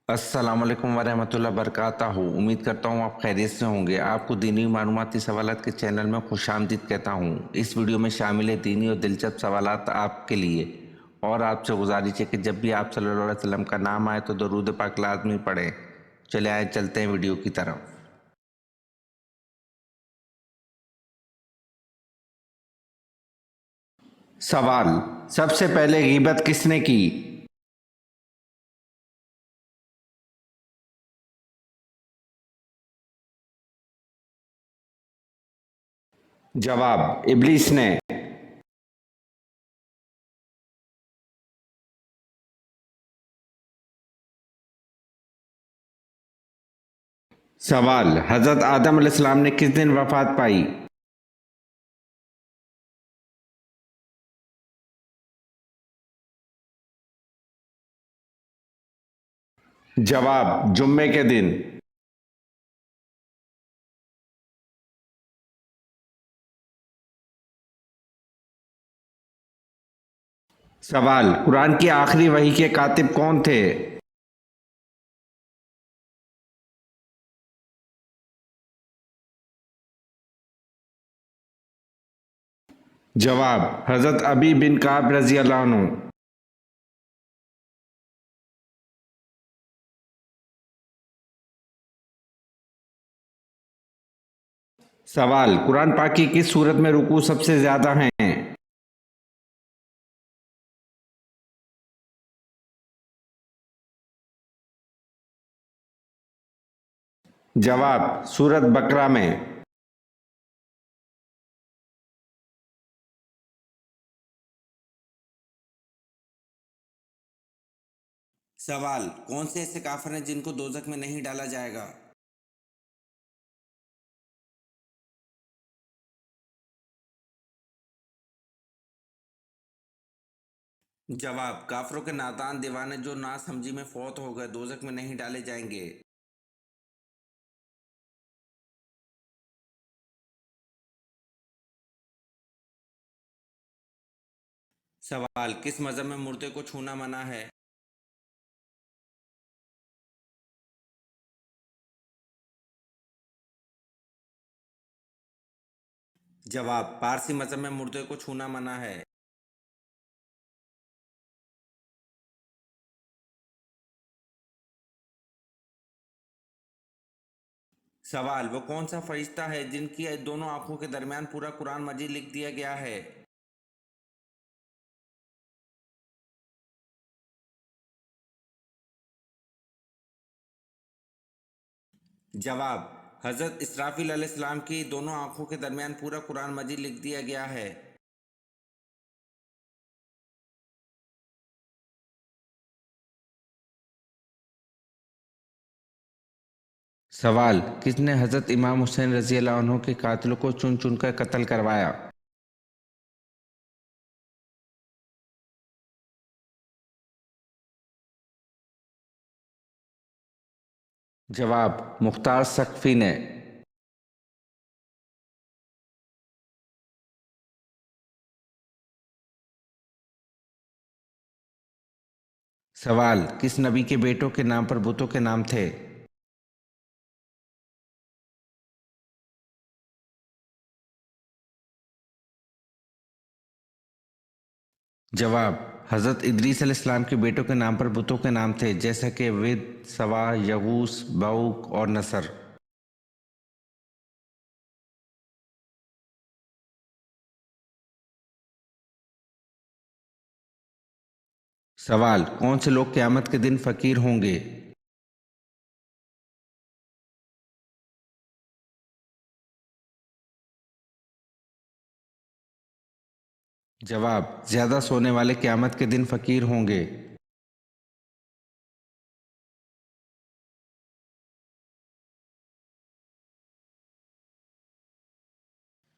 السلام علیکم ورحمۃ اللہ وبرکاتہ. امید کرتا ہوں آپ خیریت سے ہوں گے. آپ کو دینی معلوماتی سوالات کے چینل میں خوش آمدید کہتا ہوں. اس ویڈیو میں شامل ہے دینی اور دلچسپ سوالات آپ کے لیے، اور آپ سے گزارش ہے کہ جب بھی آپ صلی اللہ علیہ وسلم کا نام آئے تو درود پاک لازمی پڑھیں. چلے آئے چلتے ہیں ویڈیو کی طرف. سوال: سب سے پہلے غیبت کس نے کی؟ جواب: ابلیس نے. سوال: حضرت آدم علیہ السلام نے کس دن وفات پائی؟ جواب: جمعے کے دن. سوال: قرآن کی آخری وحی کے کاتب کون تھے؟ جواب: حضرت ابی بن کعب رضی اللہ عنہ. سوال: قرآن پاک کی کس سورت میں رکوع سب سے زیادہ ہیں؟ جواب: سورت بقرہ میں. سوال: کون سے ایسے کافر ہیں جن کو دوزخ میں نہیں ڈالا جائے گا؟ جواب: کافروں کے نادان دیوانے جو نا سمجھی میں فوت ہو گئے دوزخ میں نہیں ڈالے جائیں گے. سوال: کس مذہب میں مردے کو چھونا منع ہے؟ جواب: پارسی مذہب میں مردے کو چھونا منع ہے. سوال: وہ کون سا فرشتہ ہے جن کی دونوں آنکھوں کے درمیان پورا قرآن مجید لکھ دیا گیا ہے؟ جواب: حضرت اسرافیل علیہ السلام کی دونوں آنکھوں کے درمیان پورا قرآن مجید لکھ دیا گیا ہے. سوال: کس نے حضرت امام حسین رضی اللہ عنہ کے قاتلوں کو چن چن کر قتل کروایا؟ جواب: مختار سقفی نے. سوال: کس نبی کے بیٹوں کے نام پر بتوں کے نام تھے؟ جواب: حضرت ادریس علیہ السلام کے بیٹوں کے نام پر بتوں کے نام تھے، جیسا کہ ود، سوا، یغوث، بوق اور نصر. سوال: کون سے لوگ قیامت کے دن فقیر ہوں گے؟ جواب: زیادہ سونے والے قیامت کے دن فقیر ہوں گے.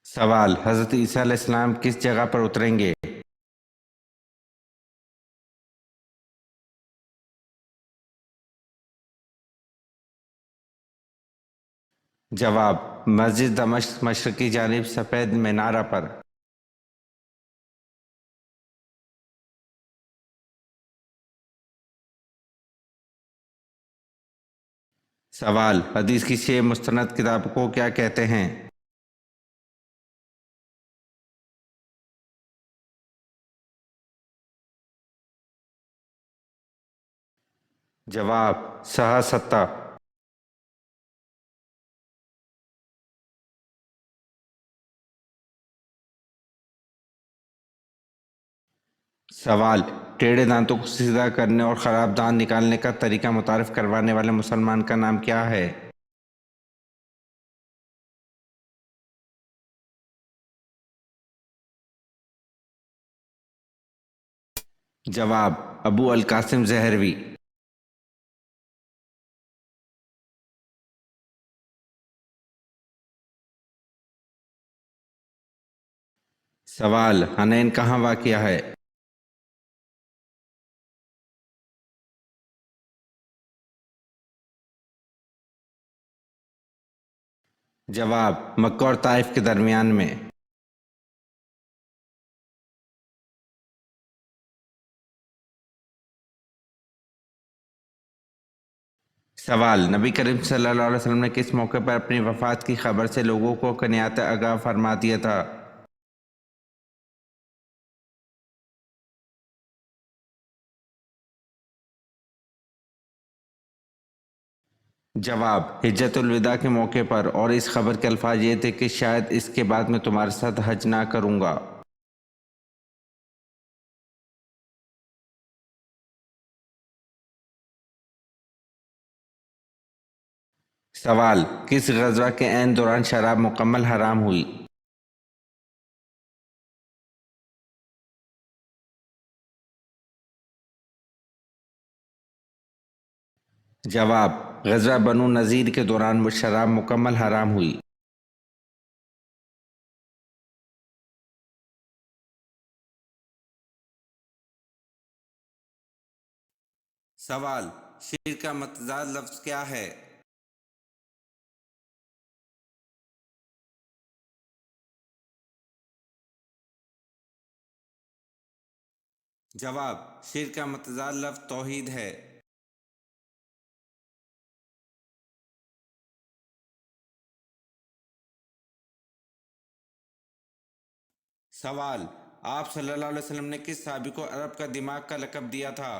سوال: حضرت عیسیٰ علیہ السلام کس جگہ پر اتریں گے؟ جواب: مسجد دمشق مشرقی جانب سفید مینارہ پر. سوال: حدیث کی 6 مستند کتاب کو کیا کہتے ہیں؟ جواب: صحیح ستہ۔ سوال: ٹیڑھے دانتوں کو سیدھا کرنے اور خراب دانت نکالنے کا طریقہ متعارف کروانے والے مسلمان کا نام کیا ہے؟ جواب: ابو القاسم زہروی۔ سوال: حنین کہاں واقع ہے؟ جواب: مکہ اور طائف کے درمیان میں۔ سوال: نبی کریم صلی اللہ علیہ وسلم نے کس موقع پر اپنی وفات کی خبر سے لوگوں کو کنیات آگاہ فرما دیا تھا؟ جواب: حجۃ الوداع کے موقع پر، اور اس خبر کے الفاظ یہ تھے کہ شاید اس کے بعد میں تمہارے ساتھ حج نہ کروں گا۔ سوال: کس غزوہ کے عین دوران شراب مکمل حرام ہوئی؟ جواب: غزوہ بنو نذیر کے دوران شراب مکمل حرام ہوئی۔ سوال: شرک کا متضاد لفظ کیا ہے؟ جواب: شرک کا متضاد لفظ توحید ہے۔ سوال: آپ صلی اللہ علیہ وسلم نے کس صحابی کو عرب کا دماغ کا لقب دیا تھا؟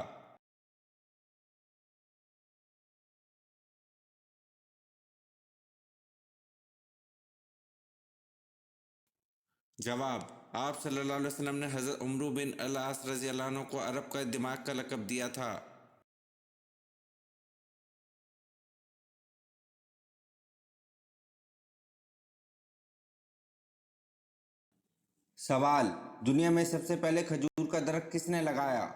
جواب: آپ صلی اللہ علیہ وسلم نے حضرت عمرو بن العاص رضی اللہ عنہ کو عرب کا دماغ کا لقب دیا تھا۔ سوال: دنیا میں سب سے پہلے کھجور کا درخت کس نے لگایا؟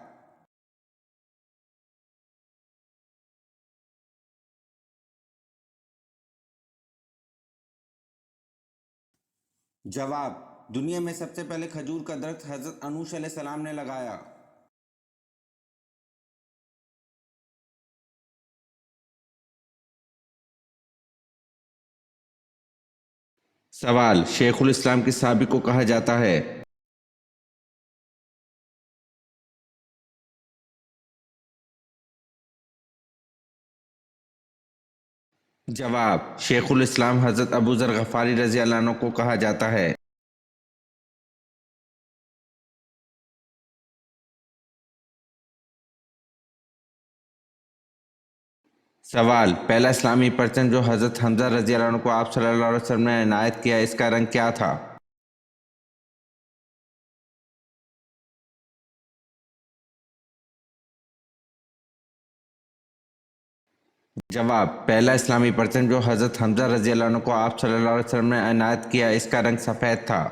جواب: دنیا میں سب سے پہلے کھجور کا درخت حضرت انوش علیہ السلام نے لگایا۔ سوال: شیخ الاسلام کس صحابی کو کہا جاتا ہے؟ جواب: شیخ الاسلام حضرت ابو ذر غفاری رضی اللہ عنہ کو کہا جاتا ہے۔ سوال: پہلا اسلامی پرچم جو حضرت حمزہ رضی اللہ عنہ کو آپ صلی اللہ علیہ وسلم نے عنایت کیا، اس کا رنگ کیا تھا؟ جواب: پہلا اسلامی پرچم جو حضرت حمزہ رضی اللہ عنہ کو آپ صلی اللہ علیہ وسلم نے عنایت کیا، اس کا رنگ سفید تھا۔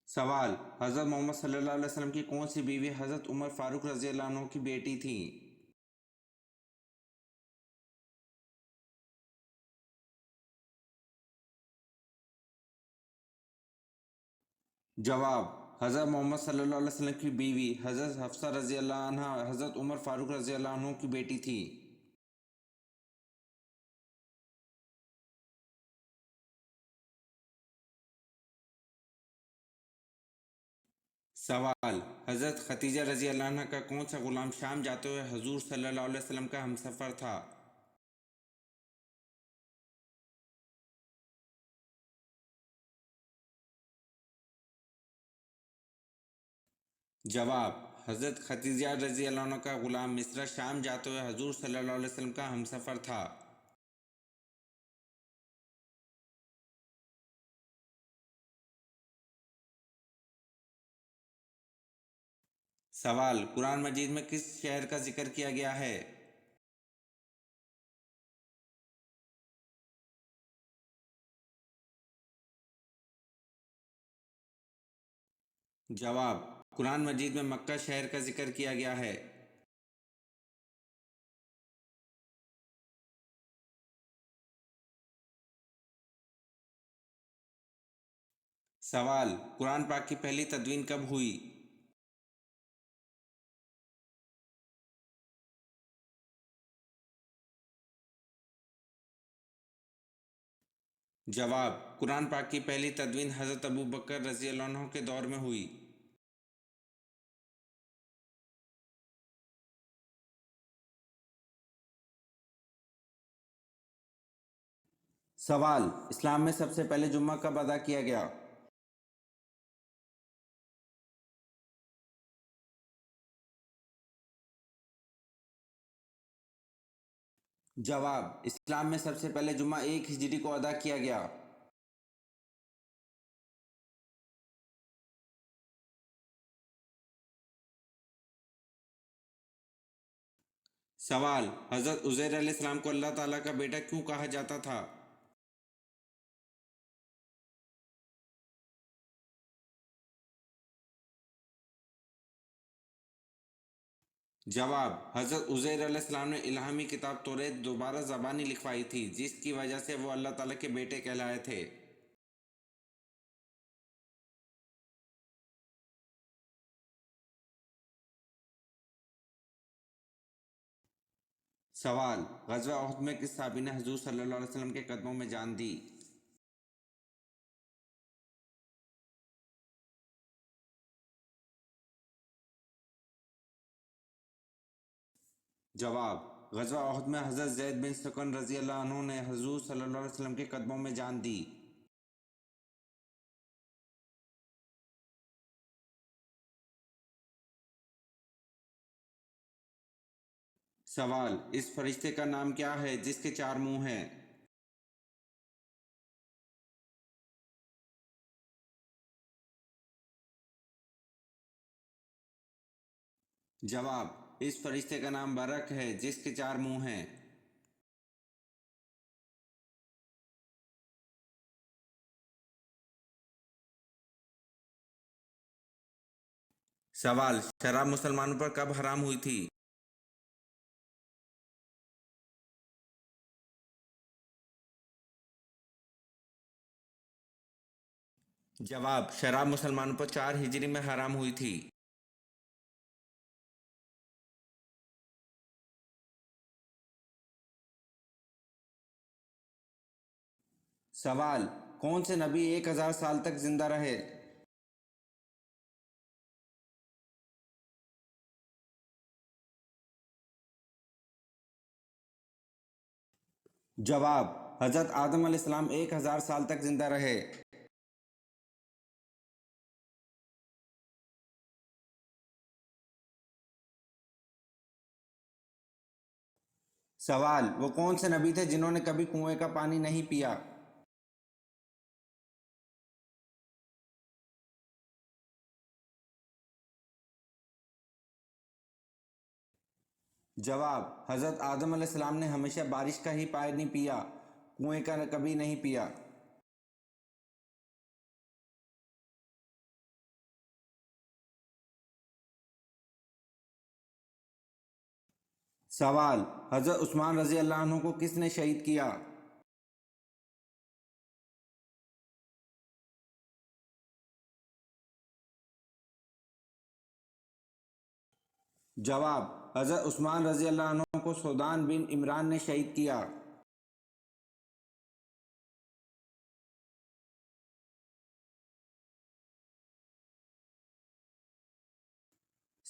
سوال: حضرت محمد صلی اللہ علیہ وسلم کی کون سی بیوی حضرت عمر فاروق رضی اللہ عنہ کی بیٹی تھی؟ جواب: حضرت محمد صلی اللہ علیہ وسلم کی بیوی حضرت حفصہ رضی اللہ عنہ حضرت عمر فاروق رضی اللہ عنہ کی بیٹی تھی۔ سوال: حضرت خدیجہ رضی اللہ عنہ کا کون سا غلام شام جاتے ہوئے حضور صلی اللہ علیہ وسلم کا ہمسفر تھا؟ جواب: حضرت خدیجہ رضی اللہ عنہ کا غلام مصرع شام جاتے ہوئے حضور صلی اللہ علیہ وسلم کا ہمسفر تھا۔ سوال: قرآن مجید میں کس شہر کا ذکر کیا گیا ہے؟ جواب: قرآن مجید میں مکہ شہر کا ذکر کیا گیا ہے۔ سوال: قرآن پاک کی پہلی تدوین کب ہوئی؟ جواب: قرآن پاک کی پہلی تدوین حضرت ابو بکر رضی اللہ عنہ کے دور میں ہوئی۔ سوال: اسلام میں سب سے پہلے جمعہ کب ادا کیا گیا؟ جواب: اسلام میں سب سے پہلے جمعہ 1 ہجری کو ادا کیا گیا۔ سوال: حضرت عزیر علیہ السلام کو اللہ تعالیٰ کا بیٹا کیوں کہا جاتا تھا؟ جواب: حضرت عزیر علیہ السلام نے الہامی کتاب توریت دوبارہ زبانی لکھوائی تھی، جس کی وجہ سے وہ اللہ تعالیٰ کے بیٹے کہلائے تھے۔ سوال: غزوہ احد میں کس صحابی نے حضور صلی اللہ علیہ وسلم کے قدموں میں جان دی؟ جواب: غزوہ احد میں حضرت زید بن سکن رضی اللہ عنہ نے حضور صلی اللہ علیہ وسلم کے قدموں میں جان دی۔ سوال: اس فرشتے کا نام کیا ہے جس کے 4 منہ ہیں؟ جواب: اس فرشتے کا نام برق ہے جس کے 4 منہ ہیں۔ سوال: شراب مسلمانوں پر کب حرام ہوئی تھی؟ جواب: شراب مسلمانوں پر 4 ہجری میں حرام ہوئی تھی۔ سوال: کون سے نبی 1000 سال تک زندہ رہے؟ جواب: حضرت آدم علیہ السلام 1000 سال تک زندہ رہے۔ سوال: وہ کون سے نبی تھے جنہوں نے کبھی کنویں کا پانی نہیں پیا؟ جواب: حضرت آدم علیہ السلام نے ہمیشہ بارش کا ہی پانی پیا، کنویں کا کبھی نہیں پیا۔ سوال: حضرت عثمان رضی اللہ عنہ کو کس نے شہید کیا؟ جواب: حضرت عثمان رضی اللہ عنہ کو سودان بن عمران نے شہید کیا۔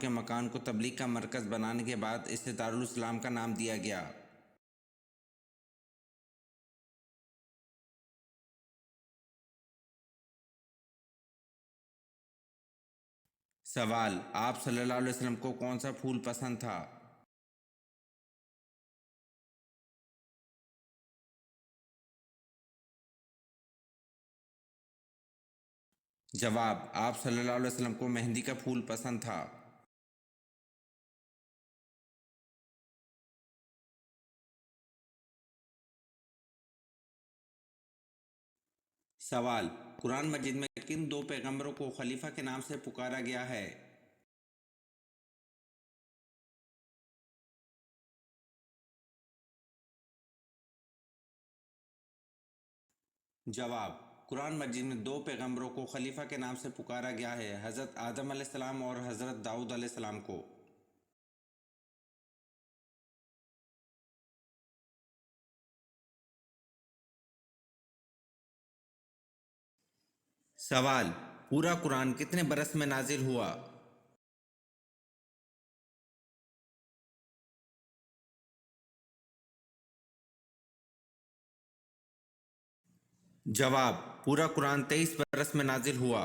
کے مکان کو تبلیغ کا مرکز بنانے کے بعد اسے دارالاسلام کا نام دیا گیا۔ سوال: آپ صلی اللہ علیہ وسلم کو کون سا پھول پسند تھا؟ جواب: آپ صلی اللہ علیہ وسلم کو مہندی کا پھول پسند تھا۔ سوال: قرآن مجید میں کن دو پیغمبروں کو خلیفہ کے نام سے پکارا گیا ہے؟ جواب: قرآن مجید میں دو پیغمبروں کو خلیفہ کے نام سے پکارا گیا ہے، حضرت آدم علیہ السلام اور حضرت داؤد علیہ السلام کو۔ سوال: پورا قرآن کتنے برس میں نازل ہوا؟ جواب: پورا قرآن 23 برس میں نازل ہوا۔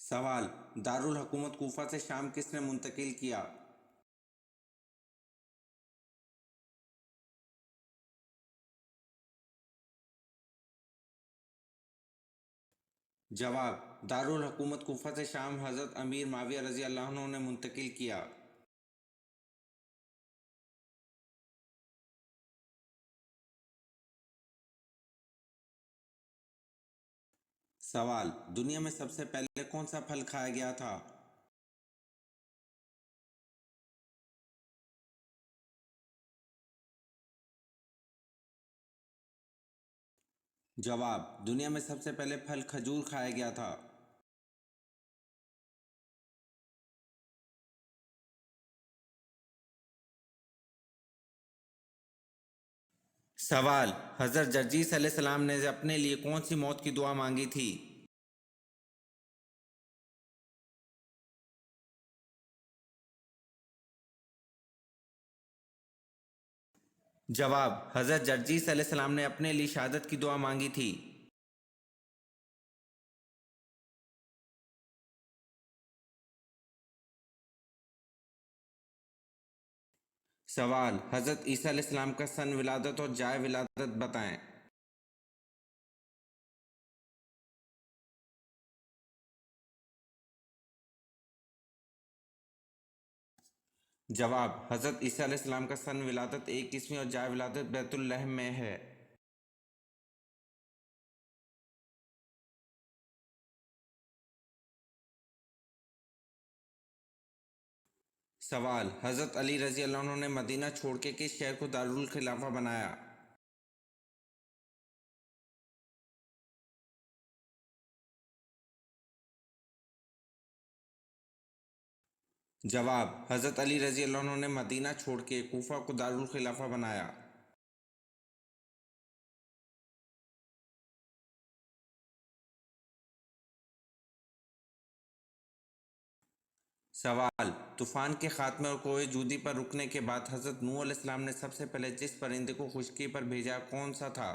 سوال: دارالحکومت کوفہ سے شام کس نے منتقل کیا؟ جواب: دارالحکومت کوفہ سے شام حضرت امیر معاویہ رضی اللہ عنہ نے منتقل کیا۔ سوال: دنیا میں سب سے پہلے کون سا پھل کھایا گیا تھا؟ جواب: دنیا میں سب سے پہلے پھل کھجور کھایا گیا تھا۔ سوال: حضرت جرجیس علیہ السلام نے اپنے لیے کون سی موت کی دعا مانگی تھی؟ جواب: حضرت جرجیس علیہ السلام نے اپنے لیے شہادت کی دعا مانگی تھی۔ سوال: حضرت عیسیٰ علیہ السلام کا سن ولادت اور جائے ولادت بتائیں۔ جواب: حضرت عیسیٰ علیہ السلام کا سن ولادت 21ویں اور جائے ولادت بیت لحم میں ہے۔ سوال: حضرت علی رضی اللہ عنہ نے مدینہ چھوڑ کے کس شہر کو دارالخلافہ بنایا؟ جواب: حضرت علی رضی اللہ عنہ نے مدینہ چھوڑ کے کوفہ کو دارالخلافہ بنایا۔ سوال: طوفان کے خاتمے اور کوہ جودی پر رکنے کے بعد حضرت نوح علیہ السلام نے سب سے پہلے جس پرندے کو خشکی پر بھیجا کون سا تھا؟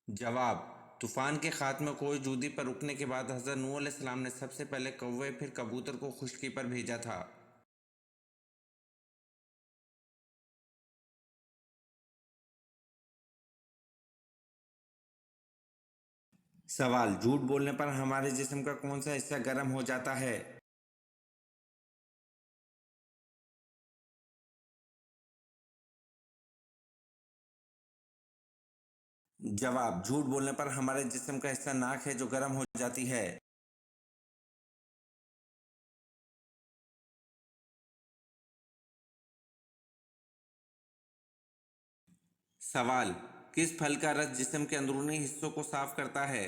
جواب: طوفان کے خاتمے اور کوہ جودی پر رکنے کے بعد حضرت نوح علیہ السلام نے سب سے پہلے کوے پھر کبوتر کو خشکی پر بھیجا تھا۔ سوال: جھوٹ بولنے پر ہمارے جسم کا کون سا حصہ گرم ہو جاتا ہے؟ جواب: جھوٹ بولنے پر ہمارے جسم کا حصہ ناک ہے جو گرم ہو جاتی ہے۔ سوال: کس پھل کا رس جسم کے اندرونی حصوں کو صاف کرتا ہے؟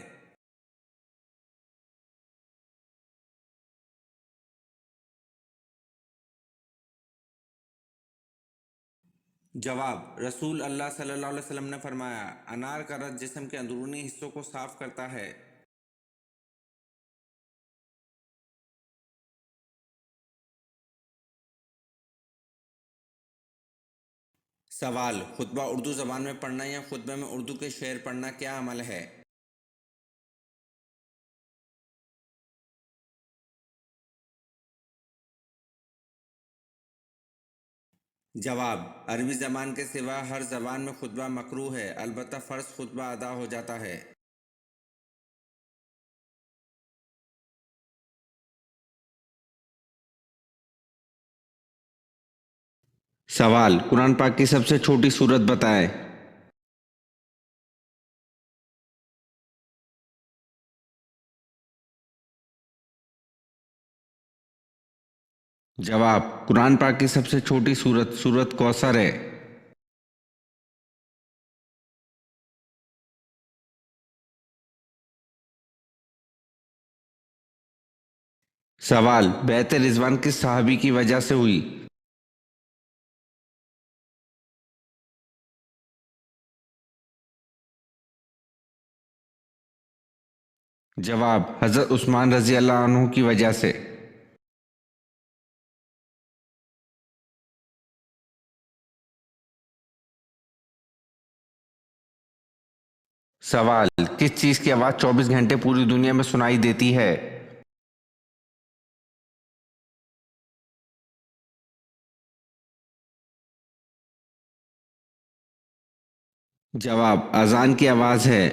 جواب: رسول اللہ صلی اللہ علیہ وسلم نے فرمایا، انار کا رس جسم کے اندرونی حصوں کو صاف کرتا ہے۔ سوال: خطبہ اردو زبان میں پڑھنا یا خطبے میں اردو کے شعر پڑھنا کیا عمل ہے؟ جواب: عربی زبان کے سوا ہر زبان میں خطبہ مکروہ ہے، البتہ فرض خطبہ ادا ہو جاتا ہے۔ سوال: قرآن پاک کی سب سے چھوٹی سورت بتائیں۔ جواب: قرآن پاک کی سب سے چھوٹی سورت سورت کوثر ہے۔ سوال: بیعت رضوان کس صحابی کی وجہ سے ہوئی؟ جواب: حضرت عثمان رضی اللہ عنہ کی وجہ سے۔ سوال: کس چیز کی آواز 24 گھنٹے پوری دنیا میں سنائی دیتی ہے؟ جواب: اذان کی آواز ہے۔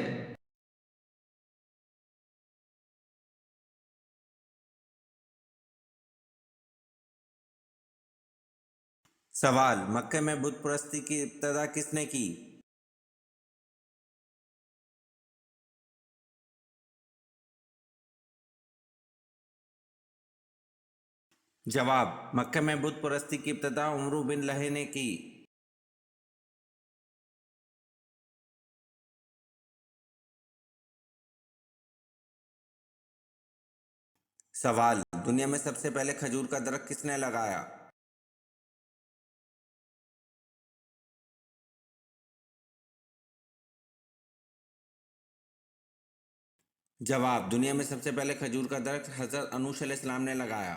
سوال: مکہ میں بت پرستی کی ابتدا کس نے کی؟ جواب: مکہ میں بت پرستی کی ابتدا عمرو بن لہے نے کی۔ سوال: دنیا میں سب سے پہلے کھجور کا درخت کس نے لگایا؟ جواب: دنیا میں سب سے پہلے کھجور کا درخت حضرت انوش علیہ السلام نے لگایا۔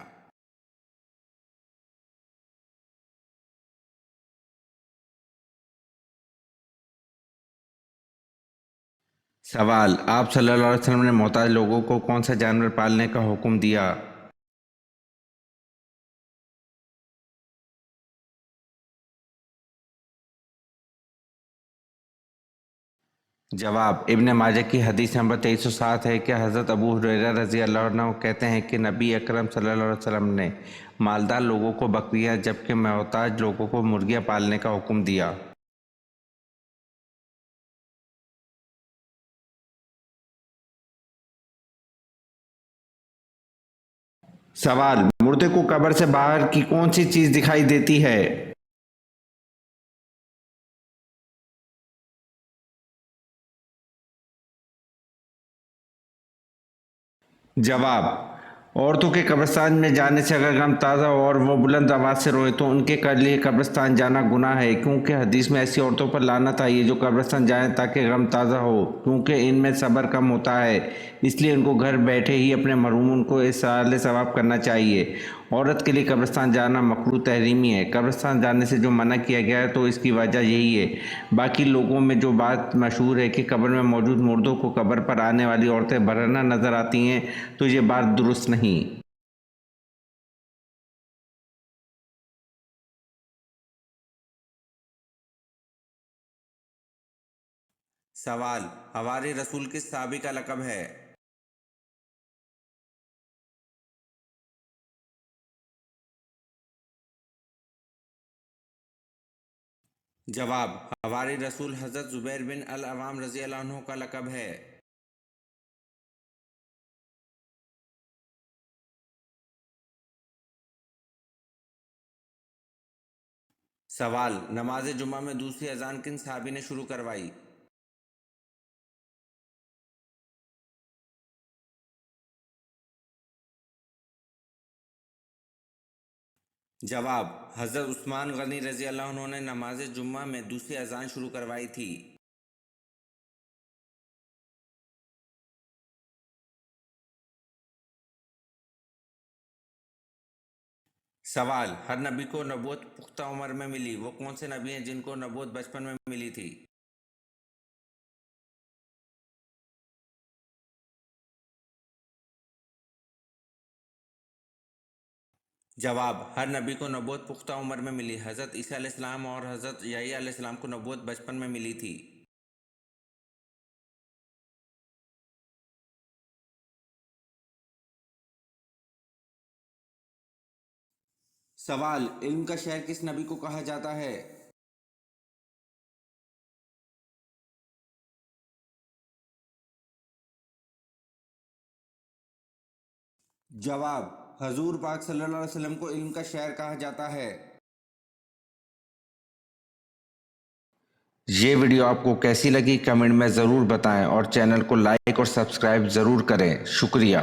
سوال: آپ صلی اللہ علیہ وسلم نے محتاج لوگوں کو کون سا جانور پالنے کا حکم دیا؟ جواب: ابن ماجہ کی حدیث نمبر 2307 ہے کہ حضرت ابو ہریرہ رضی اللہ عنہ کہتے ہیں کہ نبی اکرم صلی اللہ علیہ وسلم نے مالدار لوگوں کو بکریاں جبکہ محتاج لوگوں کو مرغیاں پالنے کا حکم دیا۔ سوال: مردے کو قبر سے باہر کی کون سی چیز دکھائی دیتی ہے؟ جواب: عورتوں کے قبرستان میں جانے سے اگر غم تازہ ہو اور وہ بلند آواز سے روئے تو ان کے لیے قبرستان جانا گناہ ہے، کیونکہ حدیث میں ایسی عورتوں پر لعنت آئی ہے جو قبرستان جائیں تاکہ غم تازہ ہو، کیونکہ ان میں صبر کم ہوتا ہے، اس لیے ان کو گھر بیٹھے ہی اپنے مرحومن کو ایصال ثواب کرنا چاہیے۔ عورت کے لیے قبرستان جانا مکروہ تحریمی ہے۔ قبرستان جانے سے جو منع کیا گیا ہے تو اس کی وجہ یہی ہے۔ باقی لوگوں میں جو بات مشہور ہے کہ قبر میں موجود مردوں کو قبر پر آنے والی عورتیں برہنہ نظر آتی ہیں، تو یہ بات درست نہیں۔ سوال: حواری رسول کس صحابی کا لقب ہے؟ جواب: حواری رسول حضرت زبیر بن العوام رضی اللہ عنہ کا لقب ہے۔ سوال: نماز جمعہ میں دوسری اذان کن صحابی نے شروع کروائی؟ جواب: حضرت عثمان غنی رضی اللہ عنہ نے نماز جمعہ میں دوسری اذان شروع کروائی تھی۔ سوال: ہر نبی کو نبوت پختہ عمر میں ملی، وہ کون سے نبی ہیں جن کو نبوت بچپن میں ملی تھی؟ جواب: ہر نبی کو نبوت پختہ عمر میں ملی۔ حضرت عیسیٰ علیہ السلام اور حضرت یحییٰ علیہ السلام کو نبوت بچپن میں ملی تھی۔ سوال: علم کا شہر کس نبی کو کہا جاتا ہے؟ جواب: حضور پاک صلی اللہ علیہ وسلم کو علم کا شہر کہا جاتا ہے۔ یہ ویڈیو آپ کو کیسی لگی کمنٹ میں ضرور بتائیں اور چینل کو لائک اور سبسکرائب ضرور کریں۔ شکریہ۔